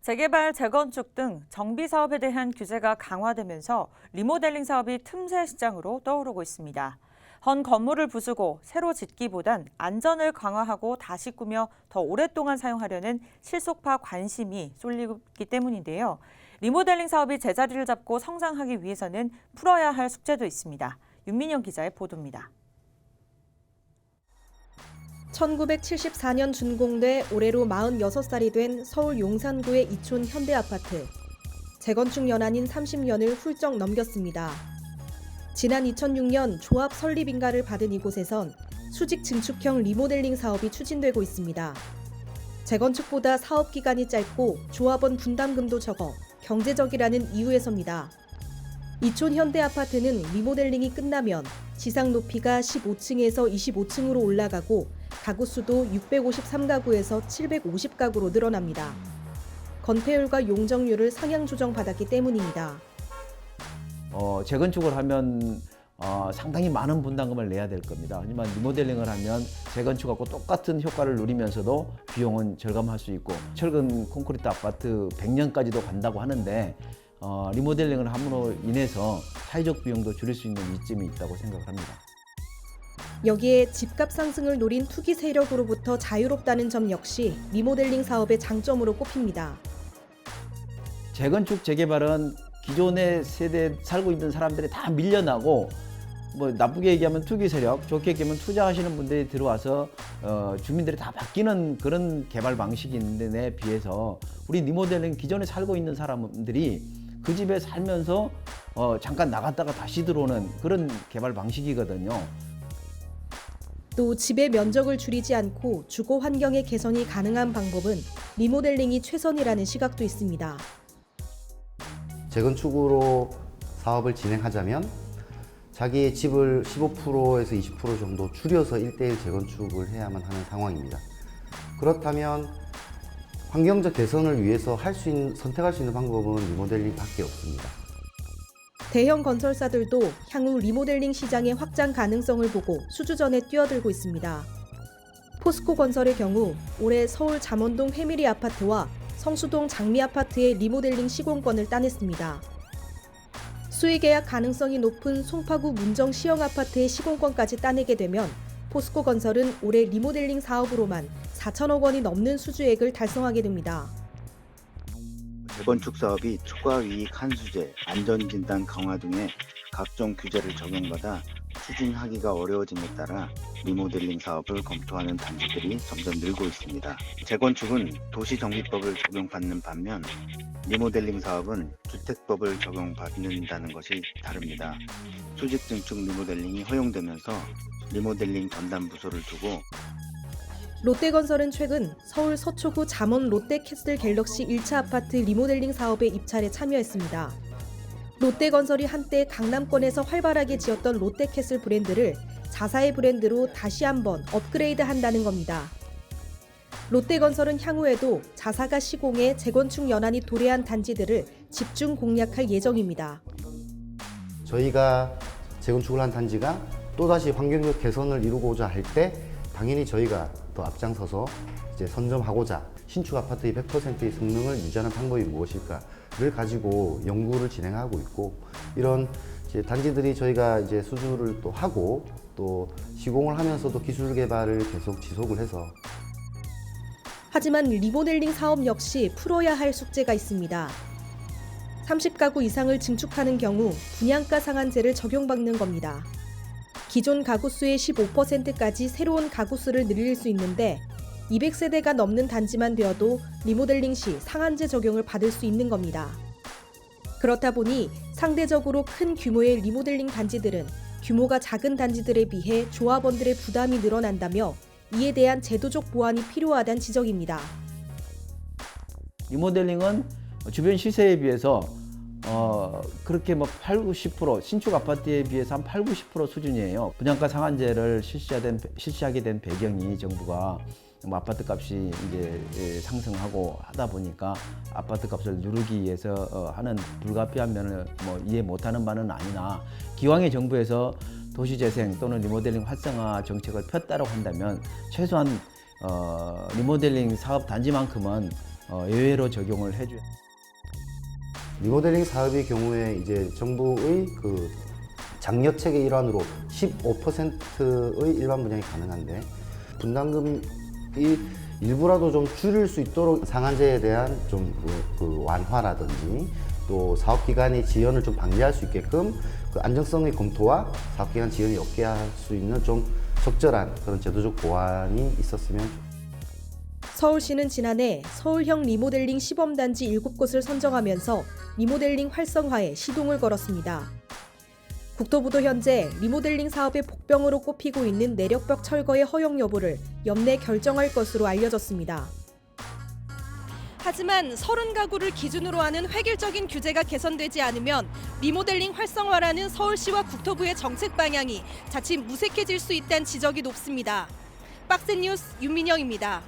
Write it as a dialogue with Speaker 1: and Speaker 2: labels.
Speaker 1: 재개발, 재건축 등 정비 사업에 대한 규제가 강화되면서 리모델링 사업이 틈새 시장으로 떠오르고 있습니다. 헌 건물을 부수고 새로 짓기보단 안전을 강화하고 다시 꾸며 더 오랫동안 사용하려는 실속파 관심이 쏠리기 때문인데요. 리모델링 사업이 제자리를 잡고 성장하기 위해서는 풀어야 할 숙제도 있습니다. 윤민영 기자의 보도입니다.
Speaker 2: 1974년 준공돼 올해로 46살이 된 서울 용산구의 이촌 현대아파트. 재건축 연한인 30년을 훌쩍 넘겼습니다. 지난 2006년 조합 설립 인가를 받은 이곳에선 수직 증축형 리모델링 사업이 추진되고 있습니다. 재건축보다 사업 기간이 짧고 조합원 분담금도 적어 경제적이라는 이유에서입니다. 이촌 현대아파트는 리모델링이 끝나면 지상 높이가 15층에서 25층으로 올라가고 가구 수도 653가구에서 750가구로 늘어납니다. 건폐율과 용적률을 상향 조정받았기 때문입니다.
Speaker 3: 재건축을 하면 상당히 많은 분담금을 내야 될 겁니다. 하지만 리모델링을 하면 재건축하고 똑같은 효과를 누리면서도 비용은 절감할 수 있고 철근 콘크리트 아파트 100년까지도 간다고 하는데 리모델링을 함으로 인해서 사회적 비용도 줄일 수 있는 이점이 있다고 생각을 합니다.
Speaker 2: 여기에 집값 상승을 노린 투기 세력으로부터 자유롭다는 점 역시 리모델링 사업의 장점으로 꼽힙니다.
Speaker 3: 재건축, 재개발은 기존의 세대에 살고 있는 사람들이 다 밀려나고 나쁘게 얘기하면 투기 세력, 좋게 얘기하면 투자하시는 분들이 들어와서 주민들이 다 바뀌는 그런 개발 방식인데 비해서 우리 리모델링 기존에 살고 있는 사람들이 그 집에 살면서 잠깐 나갔다가 다시 들어오는 그런 개발 방식이거든요.
Speaker 2: 또 집의 면적을 줄이지 않고 주거 환경의 개선이 가능한 방법은 리모델링이 최선이라는 시각도 있습니다.
Speaker 4: 재건축으로 사업을 진행하자면 자기의 집을 15%에서 20% 정도 줄여서 1:1 재건축을 해야만 하는 상황입니다. 그렇다면 환경적 개선을 위해서 선택할 수 있는 방법은 리모델링밖에 없습니다.
Speaker 2: 대형 건설사들도 향후 리모델링 시장의 확장 가능성을 보고 수주전에 뛰어들고 있습니다. 포스코 건설의 경우 올해 서울 잠원동 회미리 아파트와 성수동 장미 아파트의 리모델링 시공권을 따냈습니다. 수의 계약 가능성이 높은 송파구 문정 시형 아파트의 시공권까지 따내게 되면 포스코 건설은 올해 리모델링 사업으로만 4천억 원이 넘는 수주액을 달성하게 됩니다.
Speaker 5: 재건축 사업이 초과 이익 환수제, 안전진단 강화 등의 각종 규제를 적용받아 추진하기가 어려워짐에 따라 리모델링 사업을 검토하는 단지들이 점점 늘고 있습니다. 재건축은 도시정비법을 적용받는 반면 리모델링 사업은 주택법을 적용받는다는 것이 다릅니다. 수직 증축 리모델링이 허용되면서 리모델링 전담 부서를 두고
Speaker 2: 롯데건설은 최근 서울 서초구 잠원 롯데캐슬 갤럭시 1차 아파트 리모델링 사업에 입찰에 참여했습니다. 롯데건설이 한때 강남권에서 활발하게 지었던 롯데캐슬 브랜드를 자사의 브랜드로 다시 한번 업그레이드한다는 겁니다. 롯데건설은 향후에도 자사가 시공해 재건축 연한이 도래한 단지들을 집중 공략할 예정입니다.
Speaker 4: 저희가 재건축을 한 단지가 또다시 환경적 개선을 이루고자 할 때 당연히 저희가 더 앞장서서 선점하고자 신축 아파트의 100%의 성능을 유지하는 방법이 무엇일까를 가지고 연구를 진행하고 있고 이런 단지들이 저희가 수주를 또 하고 또 시공을 하면서도 기술 개발을 계속 지속을 해서
Speaker 2: 하지만 리모델링 사업 역시 풀어야 할 숙제가 있습니다. 30가구 이상을 증축하는 경우 분양가 상한제를 적용받는 겁니다. 기존 가구 수의 15%까지 새로운 가구 수를 늘릴 수 있는데 200세대가 넘는 단지만 되어도 리모델링 시 상한제 적용을 받을 수 있는 겁니다. 그렇다 보니 상대적으로 큰 규모의 리모델링 단지들은 규모가 작은 단지들에 비해 조합원들의 부담이 늘어난다며 이에 대한 제도적 보완이 필요하다는 지적입니다.
Speaker 3: 리모델링은 주변 시세에 비해서 그렇게 8, 90% 신축 아파트에 비해서 한 8, 90% 수준이에요. 분양가 상한제를 실시하게 된 배경이 정부가 아파트 값이 이제 상승하고 하다 보니까 아파트 값을 누르기 위해서 하는 불가피한 면을 이해 못하는 바는 아니나 기왕에 정부에서 도시재생 또는 리모델링 활성화 정책을 폈다고 한다면 최소한 리모델링 사업 단지만큼은 예외로 적용을 해줘야.
Speaker 4: 리모델링 사업의 경우에 이제 정부의 그 장려책의 일환으로 15%의 일반 분양이 가능한데 분담금이 일부라도 좀 줄일 수 있도록 상한제에 대한 좀 그 완화라든지 또 사업기관의 지연을 좀 방지할 수 있게끔 그 안정성의 검토와 사업기관 지연이 없게 할 수 있는 좀 적절한 그런 제도적 보완이 있었으면.
Speaker 2: 서울시는 지난해 서울형 리모델링 시범단지 7곳을 선정하면서 리모델링 활성화에 시동을 걸었습니다. 국토부도 현재 리모델링 사업의 복병으로 꼽히고 있는 내력벽 철거의 허용 여부를 연내 결정할 것으로 알려졌습니다. 하지만 30가구를 기준으로 하는 획일적인 규제가 개선되지 않으면 리모델링 활성화라는 서울시와 국토부의 정책 방향이 자칫 무색해질 수 있다는 지적이 높습니다. 박스 뉴스 윤민영입니다.